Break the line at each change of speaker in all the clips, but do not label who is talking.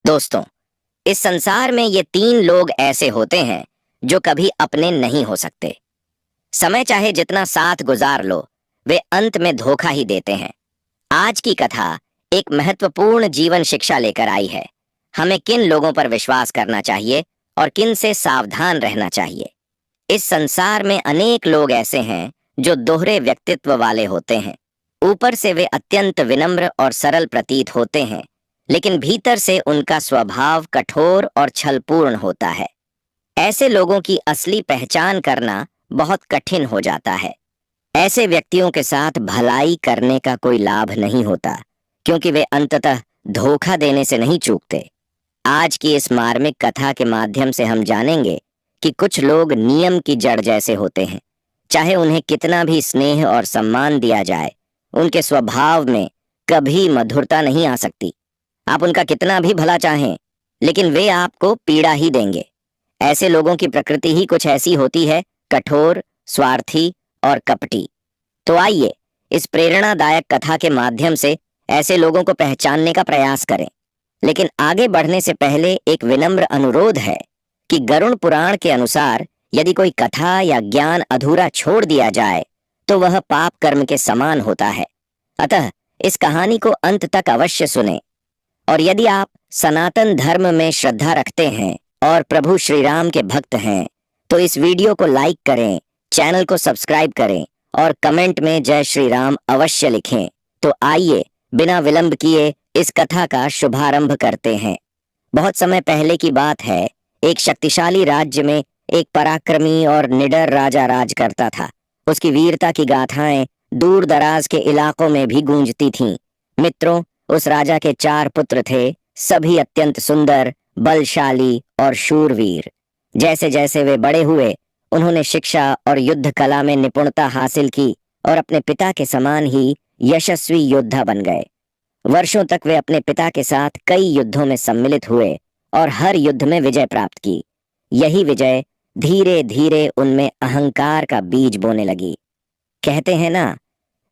दोस्तों, इस संसार में ये तीन लोग ऐसे होते हैं जो कभी अपने नहीं हो सकते। समय चाहे जितना साथ गुजार लो, वे अंत में धोखा ही देते हैं। आज की कथा एक महत्वपूर्ण जीवन शिक्षा लेकर आई है। हमें किन लोगों पर विश्वास करना चाहिए और किन से सावधान रहना चाहिए। इस संसार में अनेक लोग ऐसे हैं जो दोहरे व्यक्तित्व वाले होते हैं। ऊपर से वे अत्यंत विनम्र और सरल प्रतीत होते हैं, लेकिन भीतर से उनका स्वभाव कठोर और छलपूर्ण होता है। ऐसे लोगों की असली पहचान करना बहुत कठिन हो जाता है। ऐसे व्यक्तियों के साथ भलाई करने का कोई लाभ नहीं होता, क्योंकि वे अंततः धोखा देने से नहीं चूकते। आज की इस मार्मिक कथा के माध्यम से हम जानेंगे कि कुछ लोग नियम की जड़ जैसे होते हैं। चाहे उन्हें कितना भी स्नेह और सम्मान दिया जाए, उनके स्वभाव में कभी मधुरता नहीं आ सकती। आप उनका कितना भी भला चाहें, लेकिन वे आपको पीड़ा ही देंगे। ऐसे लोगों की प्रकृति ही कुछ ऐसी होती है, कठोर, स्वार्थी और कपटी। तो आइए इस प्रेरणादायक कथा के माध्यम से ऐसे लोगों को पहचानने का प्रयास करें। लेकिन आगे बढ़ने से पहले एक विनम्र अनुरोध है कि गरुड़ पुराण के अनुसार यदि कोई कथा या ज्ञान अधूरा छोड़ दिया जाए तो वह पाप कर्म के समान होता है। अतः इस कहानी को अंत तक अवश्य सुनें। और यदि आप सनातन धर्म में श्रद्धा रखते हैं और प्रभु श्री राम के भक्त हैं, तो इस वीडियो को लाइक करें, चैनल को सब्सक्राइब करें और कमेंट में जय श्री राम अवश्य लिखें। तो आइए बिना विलंब किए इस कथा का शुभारंभ करते हैं। बहुत समय पहले की बात है। एक शक्तिशाली राज्य में एक पराक्रमी और निडर राजा राज करता था। उसकी वीरता की गाथाएं दूर दराज के इलाकों में भी गूंजती थीं। मित्रों, उस राजा के 4 पुत्र थे, सभी अत्यंत सुंदर, बलशाली और शूरवीर। जैसे जैसे वे बड़े हुए, उन्होंने शिक्षा और युद्ध कला में निपुणता हासिल की और अपने पिता के समान ही यशस्वी योद्धा बन गए। वर्षों तक वे अपने पिता के साथ कई युद्धों में सम्मिलित हुए और हर युद्ध में विजय प्राप्त की। यही विजय धीरे धीरे उनमें अहंकार का बीज बोने लगी। कहते हैं ना,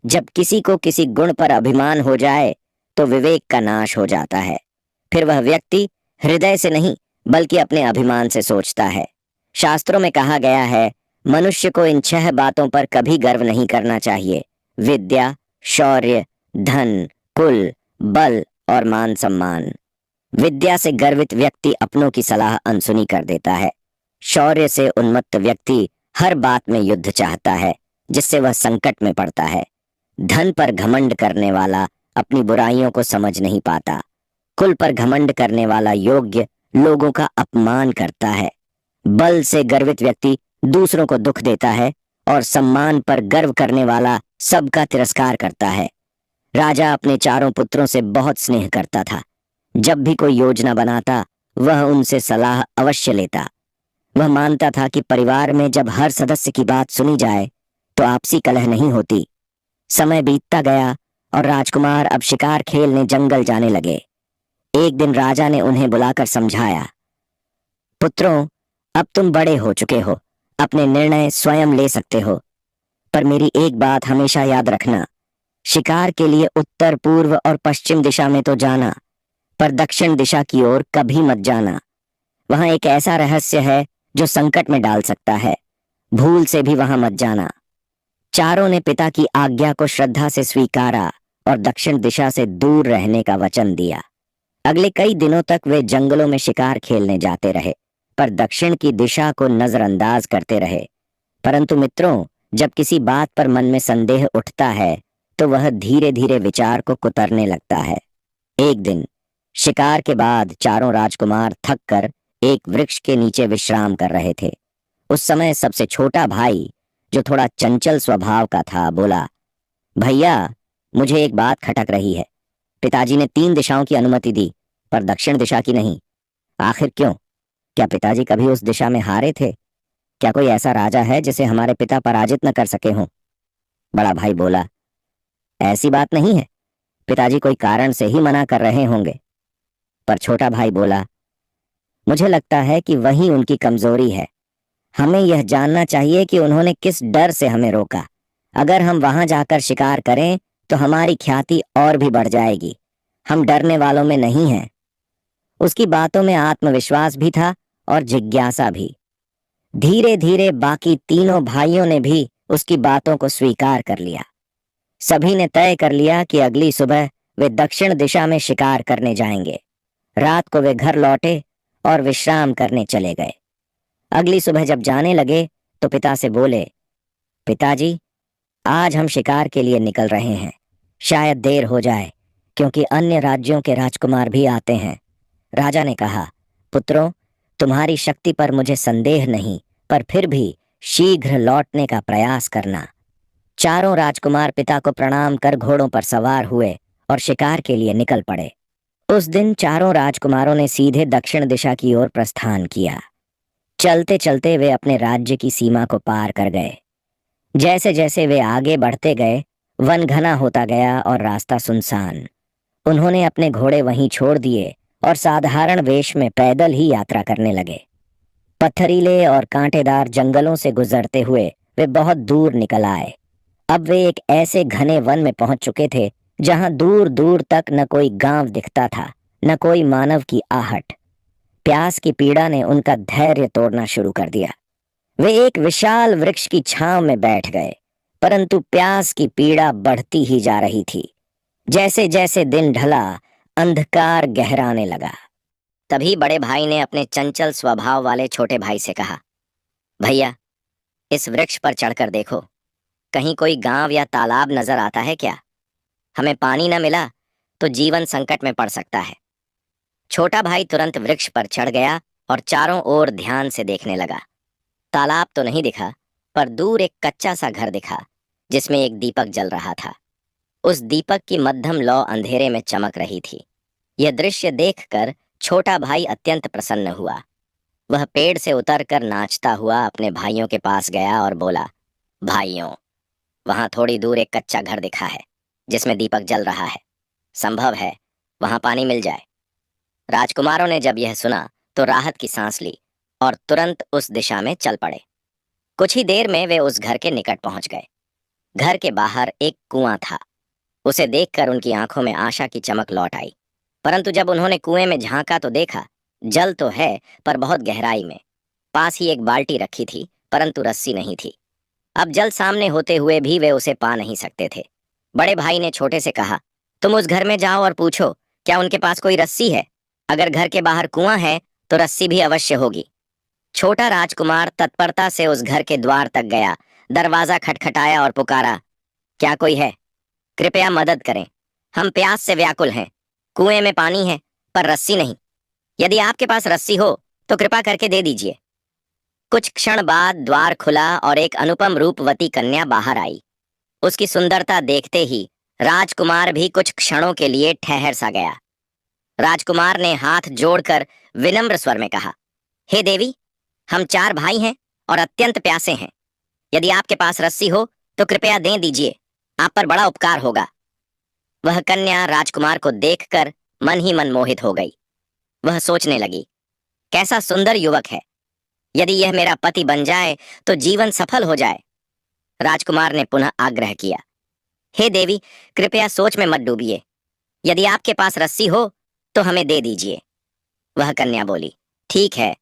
जब किसी को किसी गुण पर अभिमान हो जाए तो विवेक का नाश हो जाता है। फिर वह व्यक्ति हृदय से नहीं बल्कि अपने अभिमान से सोचता है। शास्त्रों में कहा गया है, मनुष्य को इन 6 बातों पर कभी गर्व नहीं करना चाहिए: विद्या, शौर्य, धन, कुल, बल और मान सम्मान। विद्या से गर्वित व्यक्ति अपनों की सलाह अनसुनी कर देता है। शौर्य से उन्मत्त व्यक्ति हर बात में युद्ध चाहता है, जिससे वह संकट में पड़ता है। धन पर घमंड करने वाला अपनी बुराइयों को समझ नहीं पाता। कुल पर घमंड करने वाला योग्य लोगों का अपमान करता है। बल से गर्वित व्यक्ति दूसरों को दुख देता है और सम्मान पर गर्व करने वाला सबका तिरस्कार करता है। राजा अपने 4 पुत्रों से बहुत स्नेह करता था। जब भी कोई योजना बनाता, वह उनसे सलाह अवश्य लेता। वह मानता था कि परिवार में जब हर सदस्य की बात सुनी जाए तो आपसी कलह नहीं होती। समय बीतता गया और राजकुमार अब शिकार खेलने जंगल जाने लगे। एक दिन राजा ने उन्हें बुलाकर समझाया, पुत्रों, अब तुम बड़े हो चुके हो, अपने निर्णय स्वयं ले सकते हो। पर मेरी एक बात हमेशा याद रखना, शिकार के लिए उत्तर, पूर्व और पश्चिम दिशा में तो जाना, पर दक्षिण दिशा की ओर कभी मत जाना। वहां एक ऐसा रहस्य है जो संकट में डाल सकता है। भूल से भी वहां मत जाना। चारों ने पिता की आज्ञा को श्रद्धा से स्वीकारा और दक्षिण दिशा से दूर रहने का वचन दिया। अगले कई दिनों तक वे जंगलों में शिकार खेलने जाते रहे, पर दक्षिण की दिशा को नजरअंदाज करते रहे। परंतु मित्रों, जब किसी बात पर मन में संदेह उठता है तो वह धीरे धीरे विचार को कुतरने लगता है। एक दिन शिकार के बाद चारों राजकुमार थक कर एक वृक्ष के नीचे विश्राम कर रहे थे। उस समय सबसे छोटा भाई, जो थोड़ा चंचल स्वभाव का था, बोला, भैया, मुझे एक बात खटक रही है। पिताजी ने 3 दिशाओं की अनुमति दी, पर दक्षिण दिशा की नहीं। आखिर क्यों? क्या पिताजी कभी उस दिशा में हारे थे? क्या कोई ऐसा राजा है जिसे हमारे पिता पराजित न कर सके हों? बड़ा भाई बोला, ऐसी बात नहीं है, पिताजी कोई कारण से ही मना कर रहे होंगे। पर छोटा भाई बोला, मुझे लगता है कि वही उनकी कमजोरी है। हमें यह जानना चाहिए कि उन्होंने किस डर से हमें रोका। अगर हम वहां जाकर शिकार करें तो हमारी ख्याति और भी बढ़ जाएगी। हम डरने वालों में नहीं हैं। उसकी बातों में आत्मविश्वास भी था और जिज्ञासा भी। धीरे धीरे बाकी तीनों भाइयों ने भी उसकी बातों को स्वीकार कर लिया। सभी ने तय कर लिया कि अगली सुबह वे दक्षिण दिशा में शिकार करने जाएंगे। रात को वे घर लौटे और विश्राम करने चले गए। अगली सुबह जब जाने लगे तो पिता से बोले, पिताजी, आज हम शिकार के लिए निकल रहे हैं। शायद देर हो जाए क्योंकि अन्य राज्यों के राजकुमार भी आते हैं। राजा ने कहा, पुत्रों, तुम्हारी शक्ति पर मुझे संदेह नहीं, पर फिर भी शीघ्र लौटने का प्रयास करना। चारों राजकुमार पिता को प्रणाम कर घोड़ों पर सवार हुए और शिकार के लिए निकल पड़े। उस दिन चारों राजकुमारों ने सीधे दक्षिण दिशा की ओर प्रस्थान किया। चलते चलते वे अपने राज्य की सीमा को पार कर गए। जैसे जैसे वे आगे बढ़ते गए, वन घना होता गया और रास्ता सुनसान। उन्होंने अपने घोड़े वहीं छोड़ दिए और साधारण वेश में पैदल ही यात्रा करने लगे। पत्थरीले और कांटेदार जंगलों से गुजरते हुए वे बहुत दूर निकल आए। अब वे एक ऐसे घने वन में पहुंच चुके थे जहां दूर दूर तक न कोई गांव दिखता था, न कोई मानव की आहट। प्यास की पीड़ा ने उनका धैर्य तोड़ना शुरू कर दिया। वे एक विशाल वृक्ष की छांव में बैठ गए, परंतु प्यास की पीड़ा बढ़ती ही जा रही थी। जैसे जैसे दिन ढला, अंधकार गहराने लगा। तभी बड़े भाई ने अपने चंचल स्वभाव वाले छोटे भाई से कहा, भैया, इस वृक्ष पर चढ़कर देखो, कहीं कोई गांव या तालाब नजर आता है क्या? हमें पानी न मिला तो जीवन संकट में पड़ सकता है। छोटा भाई तुरंत वृक्ष पर चढ़ गया और चारों ओर ध्यान से देखने लगा। तालाब तो नहीं दिखा, पर दूर एक कच्चा सा घर दिखा जिसमें एक दीपक जल रहा था। उस दीपक की मध्यम लौ अंधेरे में चमक रही थी। यह दृश्य देखकर छोटा भाई अत्यंत प्रसन्न हुआ। वह पेड़ से उतरकर नाचता हुआ अपने भाइयों के पास गया और बोला, भाइयों, वहां थोड़ी दूर एक कच्चा घर दिखा है जिसमें दीपक जल रहा है। संभव है वहां पानी मिल जाए। राजकुमारों ने जब यह सुना तो राहत की सांस ली और तुरंत उस दिशा में चल पड़े। कुछ ही देर में वे उस घर के निकट पहुंच गए। घर के बाहर एक कुआं था। उसे देखकर उनकी आंखों में आशा की चमक लौट आई। परंतु जब उन्होंने कुएं में झांका तो देखा, जल तो है पर बहुत गहराई में। पास ही एक बाल्टी रखी थी, परंतु रस्सी नहीं थी। अब जल सामने होते हुए भी वे उसे पा नहीं सकते थे। बड़े भाई ने छोटे से कहा, तुम उस घर में जाओ और पूछो क्या उनके पास कोई रस्सी है। अगर घर के बाहर कुआं है तो रस्सी भी अवश्य होगी। छोटा राजकुमार तत्परता से उस घर के द्वार तक गया, दरवाजा खटखटाया और पुकारा, क्या कोई है? कृपया मदद करें, हम प्यास से व्याकुल हैं। कुएं में पानी है पर रस्सी नहीं। यदि आपके पास रस्सी हो तो कृपा करके दे दीजिए। कुछ क्षण बाद द्वार खुला और एक अनुपम रूपवती कन्या बाहर आई। उसकी सुंदरता देखते ही राजकुमार भी कुछ क्षणों के लिए ठहर सा गया। राजकुमार ने हाथ जोड़कर विनम्र स्वर में कहा, हे देवी, हम 4 भाई हैं और अत्यंत प्यासे हैं। यदि आपके पास रस्सी हो तो कृपया दे दीजिए, आप पर बड़ा उपकार होगा। वह कन्या राजकुमार को देखकर मन ही मन मोहित हो गई। वह सोचने लगी, कैसा सुंदर युवक है। यदि यह मेरा पति बन जाए तो जीवन सफल हो जाए। राजकुमार ने पुनः आग्रह किया, हे देवी, कृपया सोच में मत डूबिए। यदि आपके पास रस्सी हो तो हमें दे दीजिए। वह कन्या बोली, ठीक है,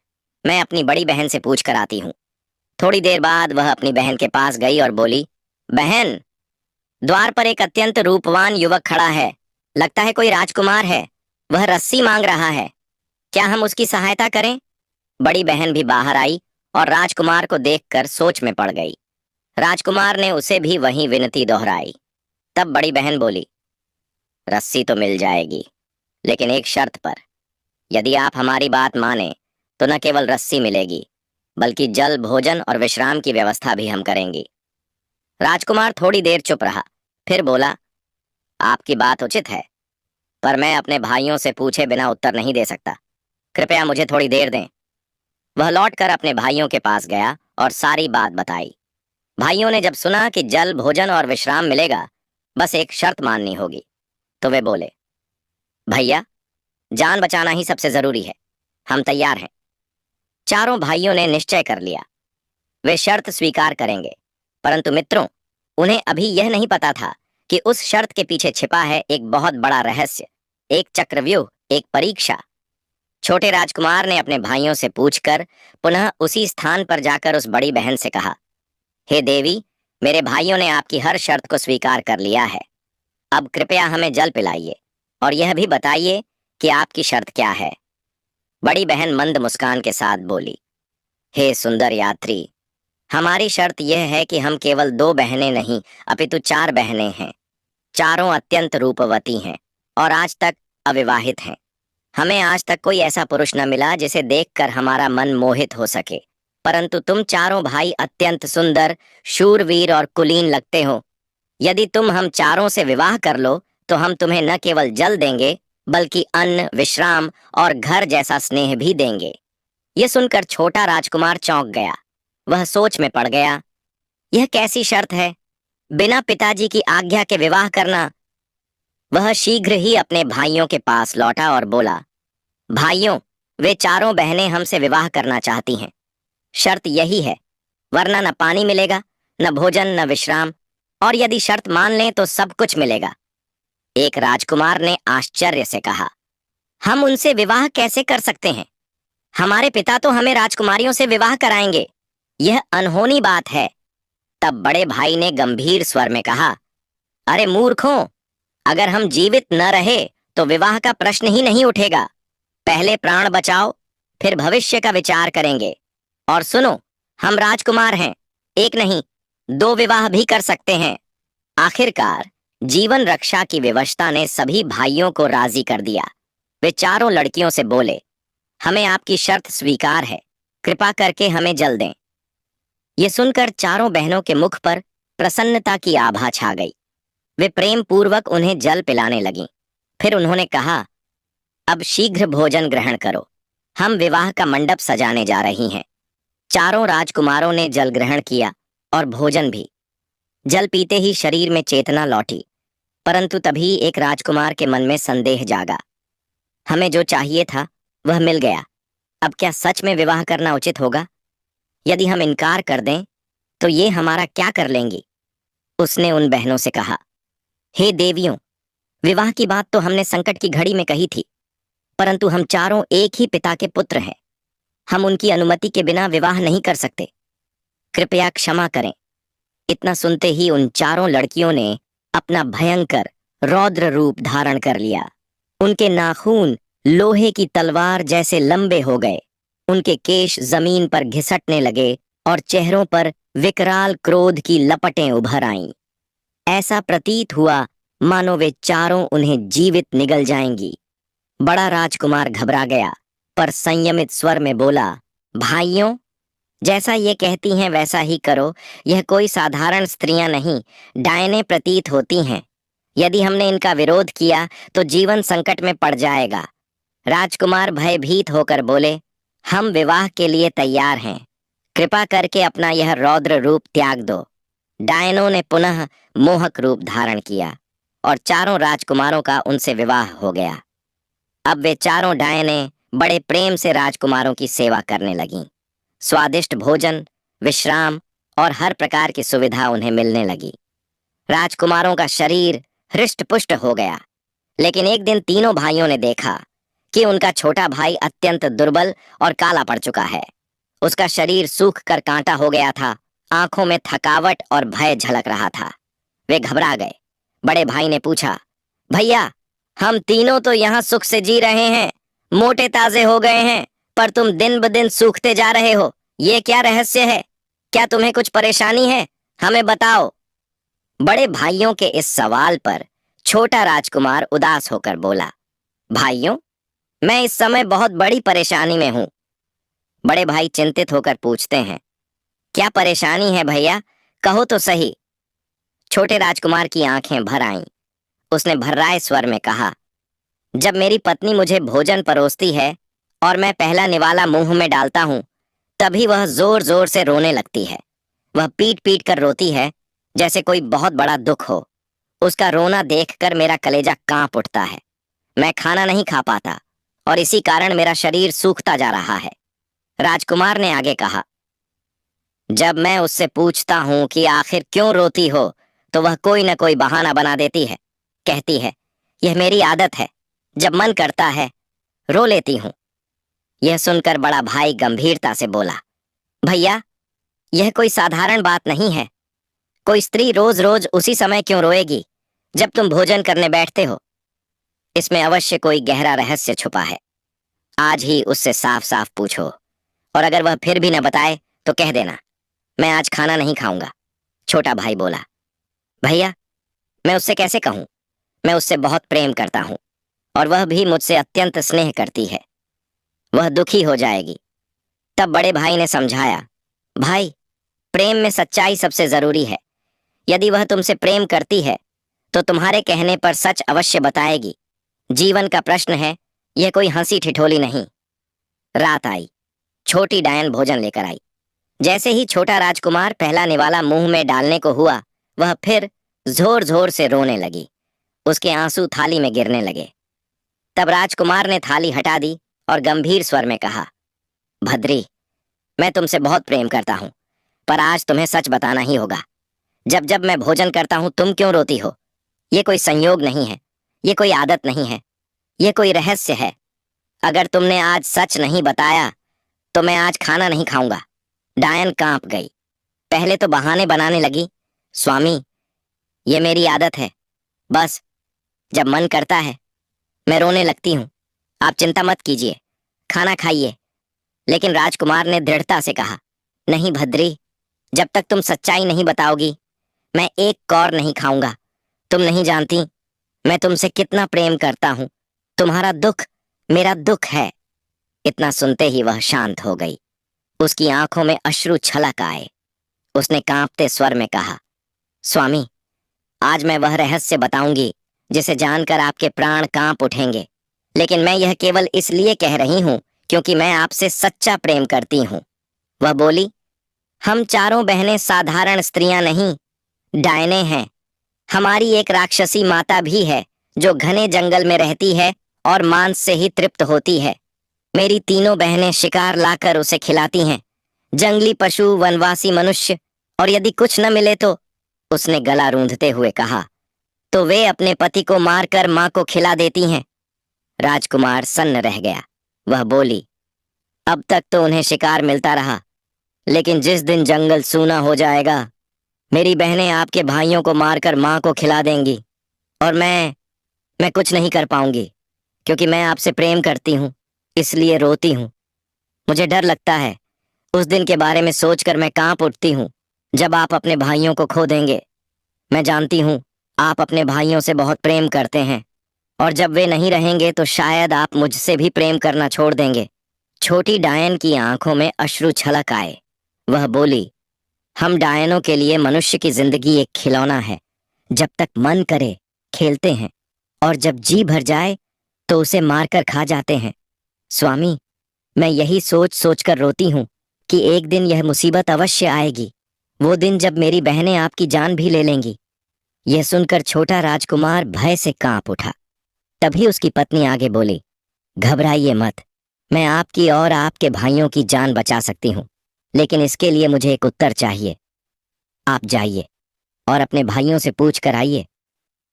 मैं अपनी बड़ी बहन से पूछ कर आती हूँ। थोड़ी देर बाद वह अपनी बहन के पास गई और बोली, बहन, द्वार पर एक अत्यंत रूपवान युवक खड़ा है। लगता है कोई राजकुमार है। वह रस्सी मांग रहा है। क्या हम उसकी सहायता करें? बड़ी बहन भी बाहर आई और राजकुमार को देखकर सोच में पड़ गई। राजकुमार ने उसे भी वही विनती दोहराई। तब बड़ी बहन बोली, रस्सी तो मिल जाएगी, लेकिन एक शर्त पर। यदि आप हमारी बात माने तो न केवल रस्सी मिलेगी, बल्कि जल, भोजन और विश्राम की व्यवस्था भी हम करेंगे। राजकुमार थोड़ी देर चुप रहा, फिर बोला, आपकी बात उचित है, पर मैं अपने भाइयों से पूछे बिना उत्तर नहीं दे सकता। कृपया मुझे थोड़ी देर दें। वह लौटकर अपने भाइयों के पास गया और सारी बात बताई। भाइयों ने जब सुना कि जल, भोजन और विश्राम मिलेगा, बस एक शर्त माननी होगी, तो वे बोले, भैया, जान बचाना ही सबसे जरूरी है। हम तैयार हैं। चारों भाइयों ने निश्चय कर लिया, वे शर्त स्वीकार करेंगे। परंतु मित्रों, उन्हें अभी यह नहीं पता था कि उस शर्त के पीछे छिपा है एक बहुत बड़ा रहस्य, एक चक्रव्यूह, एक परीक्षा। छोटे राजकुमार ने अपने भाइयों से पूछकर पुनः उसी स्थान पर जाकर उस बड़ी बहन से कहा, हे देवी, मेरे भाइयों ने आपकी हर शर्त को स्वीकार कर लिया है। अब कृपया हमें जल पिलाइए और यह भी बताइए कि आपकी शर्त क्या है। बड़ी बहन मंद मुस्कान के साथ बोली, हे सुंदर यात्री, हमारी शर्त यह है कि हम केवल 2 बहनें नहीं अपितु 4 बहनें हैं। चारों अत्यंत रूपवती हैं और आज तक अविवाहित हैं। हमें आज तक कोई ऐसा पुरुष न मिला जिसे देखकर हमारा मन मोहित हो सके, परंतु तुम चारों भाई अत्यंत सुंदर, शूरवीर और कुलीन लगते हो। यदि तुम हम चारों से विवाह कर लो तो हम तुम्हें न केवल जल देंगे बल्कि अन्न, विश्राम और घर जैसा स्नेह भी देंगे। यह सुनकर छोटा राजकुमार चौंक गया। वह सोच में पड़ गया। यह कैसी शर्त है, बिना पिताजी की आज्ञा के विवाह करना। वह शीघ्र ही अपने भाइयों के पास लौटा और बोला, भाइयों, वे चारों बहनें हमसे विवाह करना चाहती हैं। शर्त यही है, वरना न पानी मिलेगा, न भोजन, न विश्राम, और यदि शर्त मान लें तो सब कुछ मिलेगा। एक राजकुमार ने आश्चर्य से कहा, हम उनसे विवाह कैसे कर सकते हैं? हमारे पिता तो हमें राजकुमारियों से विवाह कराएंगे। यह अनहोनी बात है। तब बड़े भाई ने गंभीर स्वर में कहा, अरे मूर्खों, अगर हम जीवित न रहे तो विवाह का प्रश्न ही नहीं उठेगा। पहले प्राण बचाओ, फिर भविष्य का विचार करेंगे। और सुनो, हम राजकुमार हैं, एक नहीं 2 विवाह भी कर सकते हैं। आखिरकार जीवन रक्षा की विवशता ने सभी भाइयों को राजी कर दिया। वे चारों लड़कियों से बोले, हमें आपकी शर्त स्वीकार है, कृपा करके हमें जल दें। ये सुनकर चारों बहनों के मुख पर प्रसन्नता की आभा छा गई। वे प्रेम पूर्वक उन्हें जल पिलाने लगीं। फिर उन्होंने कहा, अब शीघ्र भोजन ग्रहण करो, हम विवाह का मंडप सजाने जा रही हैं। चारों राजकुमारों ने जल ग्रहण किया और भोजन भी। जल पीते ही शरीर में चेतना लौटी, परंतु तभी एक राजकुमार के मन में संदेह जागा। हमें जो चाहिए था वह मिल गया, अब क्या सच में विवाह करना उचित होगा? यदि हम इनकार कर दें तो ये हमारा क्या कर लेंगी? उसने उन बहनों से कहा, हे देवियों, विवाह की बात तो हमने संकट की घड़ी में कही थी, परंतु हम चारों एक ही पिता के पुत्र हैं। हम उनकी अनुमति के बिना विवाह नहीं कर सकते। कृपया क्षमा करें। इतना सुनते ही उन चारों लड़कियों ने अपना भयंकर रौद्र रूप धारण कर लिया। उनके नाखून लोहे की तलवार जैसे लंबे हो गए, उनके केश जमीन पर घिसटने लगे और चेहरों पर विकराल क्रोध की लपटें उभर आईं। ऐसा प्रतीत हुआ मानो वे चारों उन्हें जीवित निगल जाएंगी। बड़ा राजकुमार घबरा गया, पर संयमित स्वर में बोला, भाइयों, जैसा ये कहती हैं वैसा ही करो। यह कोई साधारण स्त्रियां नहीं, डायने प्रतीत होती हैं। यदि हमने इनका विरोध किया तो जीवन संकट में पड़ जाएगा। राजकुमार भयभीत होकर बोले, हम विवाह के लिए तैयार हैं, कृपा करके अपना यह रौद्र रूप त्याग दो। डायनों ने पुनः मोहक रूप धारण किया और चारों राजकुमारों का उनसे विवाह हो गया। अब वे चारों डायने बड़े प्रेम से राजकुमारों की सेवा करने लगीं। स्वादिष्ट भोजन, विश्राम और हर प्रकार की सुविधा उन्हें मिलने लगी। राजकुमारों का शरीर हृष्ट पुष्ट हो गया। लेकिन एक दिन तीनों भाइयों ने देखा कि उनका छोटा भाई अत्यंत दुर्बल और काला पड़ चुका है। उसका शरीर सूख कर कांटा हो गया था, आंखों में थकावट और भय झलक रहा था। वे घबरा गए। बड़े भाई ने पूछा, भैया, हम तीनों तो यहाँ सुख से जी रहे हैं, मोटे ताजे हो गए हैं, पर तुम दिन ब दिन सूखते जा रहे हो। ये क्या रहस्य है? क्या तुम्हें कुछ परेशानी है? हमें बताओ। बड़े भाइयों के इस सवाल पर छोटा राजकुमार उदास होकर बोला, भाइयों, मैं इस समय बहुत बड़ी परेशानी में हूं। बड़े भाई चिंतित होकर पूछते हैं, क्या परेशानी है भैया, कहो तो सही। छोटे राजकुमार की आंखें भर आईं। उसने भर्राए स्वर में कहा, जब मेरी पत्नी मुझे भोजन परोसती है और मैं पहला निवाला मुंह में डालता हूं, तभी वह जोर जोर से रोने लगती है। वह पीट पीट कर रोती है जैसे कोई बहुत बड़ा दुख हो। उसका रोना देखकर मेरा कलेजा कांप उठता है। मैं खाना नहीं खा पाता और इसी कारण मेरा शरीर सूखता जा रहा है। राजकुमार ने आगे कहा, जब मैं उससे पूछता हूं कि आखिर क्यों रोती हो, तो वह कोई न कोई बहाना बना देती है। कहती है, यह मेरी आदत है, जब मन करता है रो लेती हूं। यह सुनकर बड़ा भाई गंभीरता से बोला, भैया, यह कोई साधारण बात नहीं है। कोई स्त्री रोज रोज उसी समय क्यों रोएगी जब तुम भोजन करने बैठते हो? इसमें अवश्य कोई गहरा रहस्य छुपा है। आज ही उससे साफ साफ पूछो, और अगर वह फिर भी न बताए तो कह देना, मैं आज खाना नहीं खाऊंगा। छोटा भाई बोला, भैया, मैं उससे कैसे कहूं? मैं उससे बहुत प्रेम करता हूं और वह भी मुझसे अत्यंत स्नेह करती है। वह दुखी हो जाएगी। तब बड़े भाई ने समझाया, भाई, प्रेम में सच्चाई सबसे जरूरी है। यदि वह तुमसे प्रेम करती है तो तुम्हारे कहने पर सच अवश्य बताएगी। जीवन का प्रश्न है, यह कोई हंसी ठिठोली नहीं। रात आई। छोटी डायन भोजन लेकर आई। जैसे ही छोटा राजकुमार पहला निवाला मुंह में डालने को हुआ, वह फिर जोर जोर से रोने लगी। उसके आंसू थाली में गिरने लगे। तब राजकुमार ने थाली हटा दी और गंभीर स्वर में कहा, भद्री, मैं तुमसे बहुत प्रेम करता हूं, पर आज तुम्हें सच बताना ही होगा। जब जब मैं भोजन करता हूं तुम क्यों रोती हो? ये कोई संयोग नहीं है, ये कोई आदत नहीं है, ये कोई रहस्य है। अगर तुमने आज सच नहीं बताया तो मैं आज खाना नहीं खाऊंगा। डायन कांप गई। पहले तो बहाने बनाने लगी, स्वामी, ये मेरी आदत है। बस जब मन करता है मैं रोने लगती हूँ। आप चिंता मत कीजिए, खाना खाइए। लेकिन राजकुमार ने दृढ़ता से कहा, नहीं भद्री, जब तक तुम सच्चाई नहीं बताओगी मैं एक कौर नहीं खाऊंगा। तुम नहीं जानती मैं तुमसे कितना प्रेम करता हूं। तुम्हारा दुख मेरा दुख है। इतना सुनते ही वह शांत हो गई। उसकी आंखों में अश्रु छलक आए। उसने कांपते स्वर में कहा, स्वामी, आज मैं वह रहस्य बताऊंगी जिसे जानकर आपके प्राण कांप उठेंगे। लेकिन मैं यह केवल इसलिए कह रही हूं क्योंकि मैं आपसे सच्चा प्रेम करती हूं। वह बोली, हम चारों बहनें साधारण स्त्रियां नहीं, डायने हैं। हमारी एक राक्षसी माता भी है जो घने जंगल में रहती है और मांस से ही तृप्त होती है। मेरी तीनों बहनें शिकार लाकर उसे खिलाती हैं, जंगली पशु, वनवासी मनुष्य, और यदि कुछ न मिले तो, उसने गला रूंधते हुए कहा, तो वे अपने पति को मारकर मां को खिला देती हैं। राजकुमार सन्न रह गया। वह बोली, अब तक तो उन्हें शिकार मिलता रहा, लेकिन जिस दिन जंगल सूना हो जाएगा मेरी बहनें आपके भाइयों को मारकर मां को खिला देंगी और मैं कुछ नहीं कर पाऊंगी, क्योंकि मैं आपसे प्रेम करती हूं, इसलिए रोती हूं। मुझे डर लगता है। उस दिन के बारे में सोचकर मैं कांप उठती हूं जब आप अपने भाइयों को खो देंगे। मैं जानती हूं आप अपने भाइयों से बहुत प्रेम करते हैं, और जब वे नहीं रहेंगे तो शायद आप मुझसे भी प्रेम करना छोड़ देंगे। छोटी डायन की आंखों में अश्रु छलक आए। वह बोली, हम डायनों के लिए मनुष्य की जिंदगी एक खिलौना है। जब तक मन करे खेलते हैं, और जब जी भर जाए तो उसे मारकर खा जाते हैं। स्वामी, मैं यही सोच सोच कर रोती हूं कि एक दिन यह मुसीबत अवश्य आएगी, वो दिन जब मेरी बहनें आपकी जान भी ले लेंगी। यह सुनकर छोटा राजकुमार भय से कांप उठा। तभी उसकी पत्नी आगे बोली, घबराइए मत, मैं आपकी और आपके भाइयों की जान बचा सकती हूँ, लेकिन इसके लिए मुझे एक उत्तर चाहिए। आप जाइए और अपने भाइयों से पूछ कर आइए।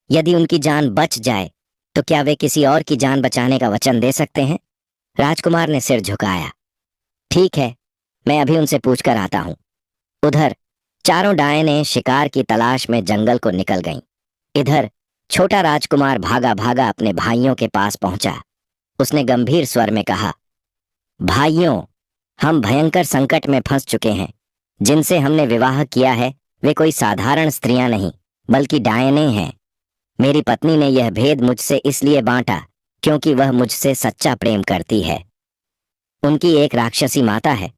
यदि उनकी जान बच जाए तो क्या वे किसी और की जान बचाने का वचन दे सकते हैं? राजकुमार ने सिर झुकाया। ठीक है, मैं अभी उनसे पूछकर आता हूं। उधर चारों डायनें शिकार की तलाश में जंगल को निकल गईं। इधर छोटा राजकुमार भागा भागा अपने भाइयों के पास पहुंचा। उसने गंभीर स्वर में कहा, भाइयों, हम भयंकर संकट में फंस चुके हैं। जिनसे हमने विवाह किया है वे कोई साधारण स्त्रियां नहीं, बल्कि डायने हैं। मेरी पत्नी ने यह भेद मुझसे इसलिए बांटा क्योंकि वह मुझसे सच्चा प्रेम करती है। उनकी एक राक्षसी माता है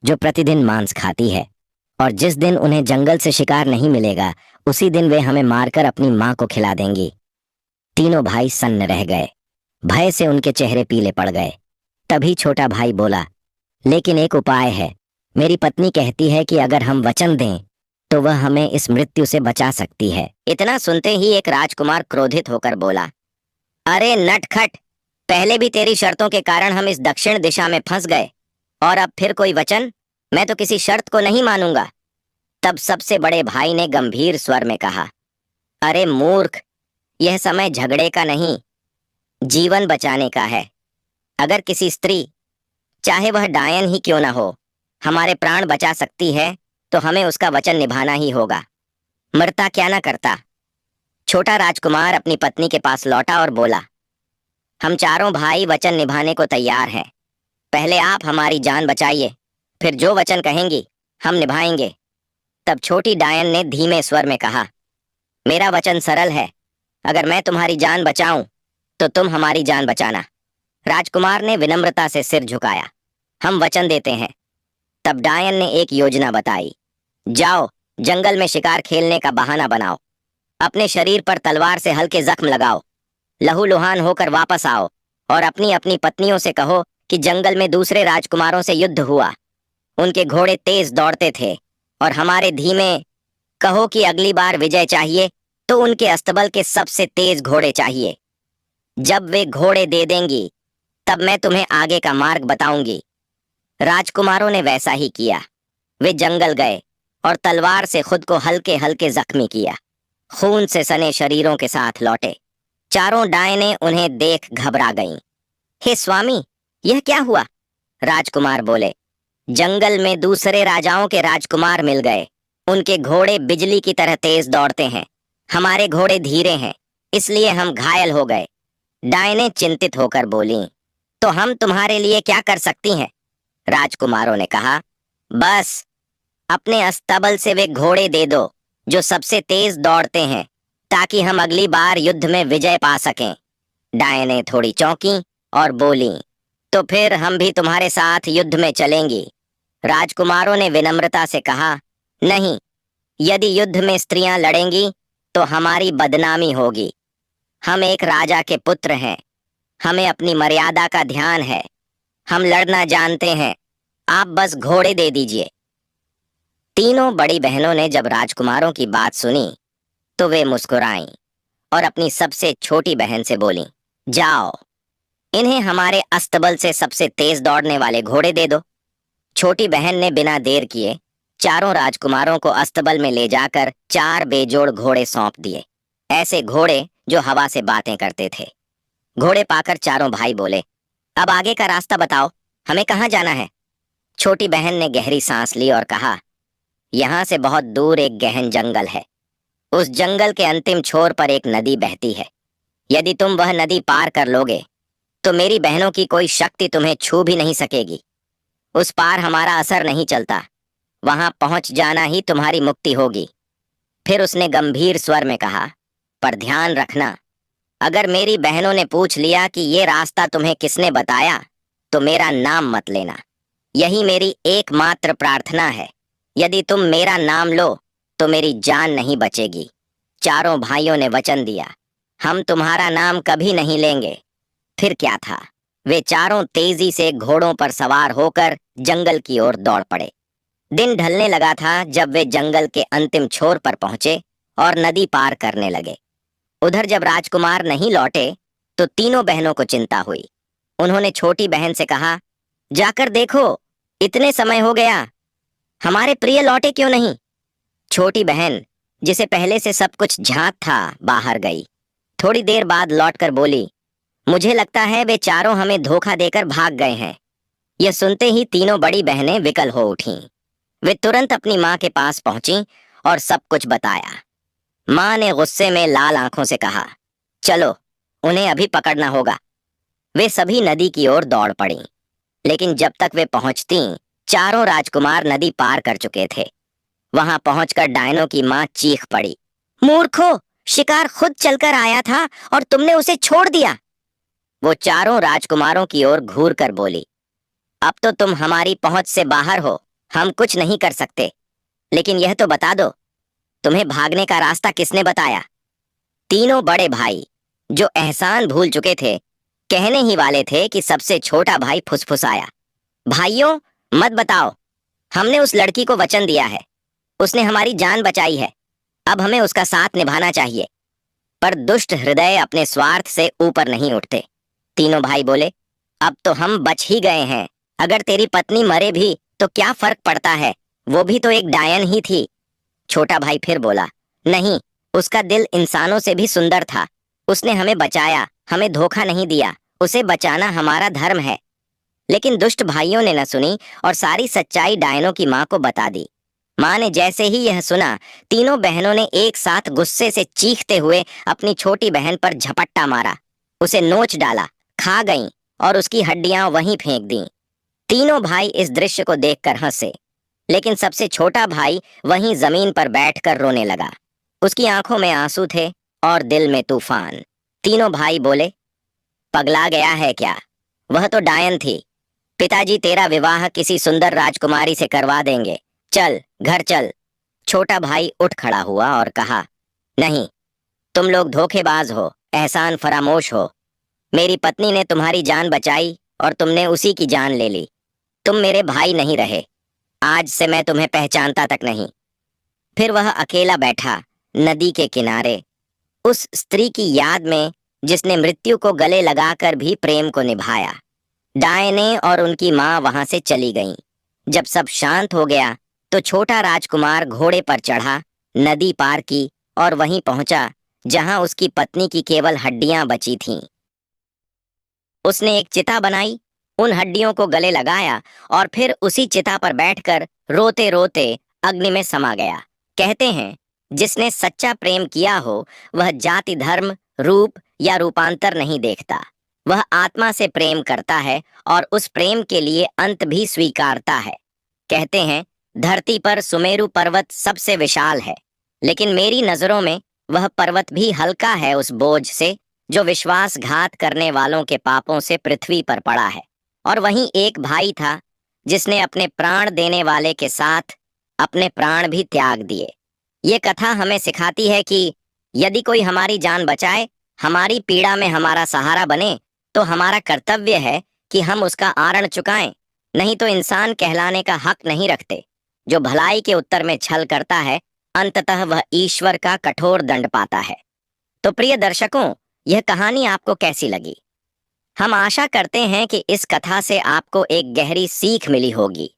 जो प्रतिदिन मांस खाती है, और जिस दिन उन्हें जंगल से शिकार नहीं मिलेगा उसी दिन वे हमें मारकर अपनी मां को खिला देंगी। तीनों भाई सन्न रह गए। भय से उनके चेहरे पीले पड़ गए। तभी छोटा भाई बोला, लेकिन एक उपाय है। मेरी पत्नी कहती है कि अगर हम वचन दें तो वह हमें इस मृत्यु से बचा सकती है। इतना सुनते ही एक राजकुमार क्रोधित होकर बोला, अरे नटखट, पहले भी तेरी शर्तों के कारण हम इस दक्षिण दिशा में फंस गए, और अब फिर कोई वचन? मैं तो किसी शर्त को नहीं मानूंगा। तब सबसे बड़े भाई ने गंभीर स्वर में कहा, अरे मूर्ख, यह समय झगड़े का नहीं, जीवन बचाने का है। अगर किसी स्त्री चाहे वह डायन ही क्यों ना हो, हमारे प्राण बचा सकती है तो हमें उसका वचन निभाना ही होगा, मरता क्या ना करता। छोटा राजकुमार अपनी पत्नी के पास लौटा और बोला, हम चारों भाई वचन निभाने को तैयार हैं। पहले आप हमारी जान बचाइए, फिर जो वचन कहेंगी हम निभाएंगे। तब छोटी डायन ने धीमे स्वर में कहा, मेरा वचन सरल है, अगर मैं तुम्हारी जान बचाऊं तो तुम हमारी जान बचाना। राजकुमार ने विनम्रता से सिर झुकाया, हम वचन देते हैं। तब डायन ने एक योजना बताई, जाओ जंगल में शिकार खेलने का बहाना बनाओ, अपने शरीर पर तलवार से हल्के जख्म लगाओ, लहूलुहान होकर वापस आओ और अपनी अपनी पत्नियों से कहो कि जंगल में दूसरे राजकुमारों से युद्ध हुआ, उनके घोड़े तेज दौड़ते थे और हमारे धीमे। कहो कि अगली बार विजय चाहिए तो उनके अस्तबल के सबसे तेज घोड़े चाहिए। जब वे घोड़े दे देंगी तब मैं तुम्हें आगे का मार्ग बताऊंगी। राजकुमारों ने वैसा ही किया। वे जंगल गए और तलवार से खुद को हल्के हल्के जख्मी किया, खून से सने शरीरों के साथ लौटे। चारों डायनें उन्हें देख घबरा गईं। हे स्वामी, यह क्या हुआ? राजकुमार बोले, जंगल में दूसरे राजाओं के राजकुमार मिल गए, उनके घोड़े बिजली की तरह तेज दौड़ते हैं, हमारे घोड़े धीरे हैं, इसलिए हम घायल हो गए। डायनें चिंतित होकर बोलीं, तो हम तुम्हारे लिए क्या कर सकती हैं? राजकुमारों ने कहा, बस अपने अस्तबल से वे घोड़े दे दो जो सबसे तेज दौड़ते हैं, ताकि हम अगली बार युद्ध में विजय पा सकें। डायनें थोड़ी चौंकी और बोली, तो फिर हम भी तुम्हारे साथ युद्ध में चलेंगी। राजकुमारों ने विनम्रता से कहा, नहीं, यदि युद्ध में स्त्रियां लड़ेंगी तो हमारी बदनामी होगी। हम एक राजा के पुत्र हैं, हमें अपनी मर्यादा का ध्यान है, हम लड़ना जानते हैं, आप बस घोड़े दे दीजिए। तीनों बड़ी बहनों ने जब राजकुमारों की बात सुनी तो वे मुस्कुराईं और अपनी सबसे छोटी बहन से बोलीं, जाओ इन्हें हमारे अस्तबल से सबसे तेज दौड़ने वाले घोड़े दे दो। छोटी बहन ने बिना देर किए चारों राजकुमारों को अस्तबल में ले जाकर 4 बेजोड़ घोड़े सौंप दिए, ऐसे घोड़े जो हवा से बातें करते थे। घोड़े पाकर चारों भाई बोले, अब आगे का रास्ता बताओ, हमें कहाँ जाना है? छोटी बहन ने गहरी सांस ली और कहा, यहाँ से बहुत दूर एक गहन जंगल है, उस जंगल के अंतिम छोर पर एक नदी बहती है। यदि तुम वह नदी पार कर लोगे तो मेरी बहनों की कोई शक्ति तुम्हें छू भी नहीं सकेगी। उस पार हमारा असर नहीं चलता, वहां पहुंच जाना ही तुम्हारी मुक्ति होगी। फिर उसने गंभीर स्वर में कहा, पर ध्यान रखना, अगर मेरी बहनों ने पूछ लिया कि ये रास्ता तुम्हें किसने बताया तो मेरा नाम मत लेना। यही मेरी एकमात्र प्रार्थना है, यदि तुम मेरा नाम लो तो मेरी जान नहीं बचेगी। चारों भाइयों ने वचन दिया, हम तुम्हारा नाम कभी नहीं लेंगे। फिर क्या था, वे चारों तेजी से घोड़ों पर सवार होकर जंगल की ओर दौड़ पड़े। दिन ढलने लगा था जब वे जंगल के अंतिम छोर पर पहुंचे और नदी पार करने लगे। उधर जब राजकुमार नहीं लौटे तो तीनों बहनों को चिंता हुई। उन्होंने छोटी बहन से कहा, जाकर देखो, इतने समय हो गया, हमारे प्रिय लौटे क्यों नहीं? छोटी बहन, जिसे पहले से सब कुछ झांक था, बाहर गई। थोड़ी देर बाद लौटकर बोली, मुझे लगता है वे चारों हमें धोखा देकर भाग गए हैं। यह सुनते ही तीनों बड़ी बहनें विकल हो उठीं। वे तुरंत अपनी माँ के पास पहुंची और सब कुछ बताया। माँ ने गुस्से में लाल आंखों से कहा, चलो उन्हें अभी पकड़ना होगा। वे सभी नदी की ओर दौड़ पड़ी, लेकिन जब तक वे पहुंचती चारों राजकुमार नदी पार कर चुके थे। वहां पहुंचकर डायनों की माँ चीख पड़ी, मूर्खों, शिकार खुद चलकर आया था और तुमने उसे छोड़ दिया। वो चारों राजकुमारों की ओर घूर कर बोली, अब तो तुम हमारी पहुंच से बाहर हो, हम कुछ नहीं कर सकते, लेकिन यह तो बता दो, तुम्हें भागने का रास्ता किसने बताया? तीनों बड़े भाई, जो एहसान भूल चुके थे, कहने ही वाले थे कि सबसे छोटा भाई फुसफुसाया, भाइयों मत बताओ, हमने उस लड़की को वचन दिया है, उसने हमारी जान बचाई है, अब हमें उसका साथ निभाना चाहिए। पर दुष्ट हृदय अपने स्वार्थ से ऊपर नहीं उठते। तीनों भाई बोले, अब तो हम बच ही गए हैं, अगर तेरी पत्नी मरे भी तो क्या फर्क पड़ता है, वो भी तो एक डायन ही थी। छोटा भाई फिर बोला, नहीं, उसका दिल इंसानों से भी सुंदर था, उसने हमें बचाया, हमें धोखा नहीं दिया, उसे बचाना हमारा धर्म है। लेकिन दुष्ट भाइयों ने न सुनी और सारी सच्चाई डायनों की माँ को बता दी। माँ ने जैसे ही यह सुना, तीनों बहनों ने एक साथ गुस्से से चीखते हुए अपनी छोटी बहन पर झपट्टा मारा, उसे नोच डाला, खा गईं और उसकी हड्डियां वहीं फेंक दी। तीनों भाई इस दृश्य को देखकर हंसे, लेकिन सबसे छोटा भाई वहीं जमीन पर बैठकर रोने लगा। उसकी आंखों में आंसू थे और दिल में तूफान। तीनों भाई बोले, पगला गया है क्या? वह तो डायन थी। पिताजी तेरा विवाह किसी सुंदर राजकुमारी से करवा देंगे। चल घर चल। छोटा भाई उठ खड़ा हुआ और कहा, नहीं, तुम लोग धोखेबाज हो, एहसान फरामोश हो। मेरी पत्नी ने तुम्हारी जान बचाई और तुमने उसी की जान ले ली। तुम मेरे भाई नहीं रहे। आज से मैं तुम्हें पहचानता तक नहीं। फिर वह अकेला बैठा नदी के किनारे, उस स्त्री की याद में जिसने मृत्यु को गले लगाकर भी प्रेम को निभाया। डायने और उनकी माँ वहां से चली गईं। जब सब शांत हो गया तो छोटा राजकुमार घोड़े पर चढ़ा, नदी पार की और वहीं पहुंचा जहां उसकी पत्नी की केवल हड्डियां बची थीं। उसने एक चिता बनाई, उन हड्डियों को गले लगाया और फिर उसी चिता पर बैठकर रोते रोते अग्नि में समा गया। कहते हैं, जिसने सच्चा प्रेम किया हो वह जाति, धर्म, रूप या रूपांतर नहीं देखता। वह आत्मा से प्रेम करता है और उस प्रेम के लिए अंत भी स्वीकारता है। कहते हैं, धरती पर सुमेरु पर्वत सबसे विशाल है, लेकिन मेरी नजरों में वह पर्वत भी हल्का है उस बोझ से जो विश्वासघात करने वालों के पापों से पृथ्वी पर पड़ा है। और वहीं एक भाई था जिसने अपने प्राण देने वाले के साथ अपने प्राण भी त्याग दिए। ये कथा हमें सिखाती है कि यदि कोई हमारी जान बचाए, हमारी पीड़ा में हमारा सहारा बने, तो हमारा कर्तव्य है कि हम उसका आरण चुकाएं, नहीं तो इंसान कहलाने का हक नहीं रखते। जो भलाई के उत्तर में छल करता है, अंततः वह ईश्वर का कठोर दंड पाता है। तो प्रिय दर्शकों, यह कहानी आपको कैसी लगी? हम आशा करते हैं कि इस कथा से आपको एक गहरी सीख मिली होगी।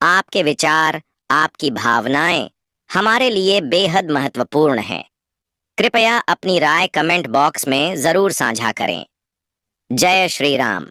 आपके विचार, आपकी भावनाएं हमारे लिए बेहद महत्वपूर्ण हैं। कृपया अपनी राय कमेंट बॉक्स में जरूर साझा करें। जय श्री राम।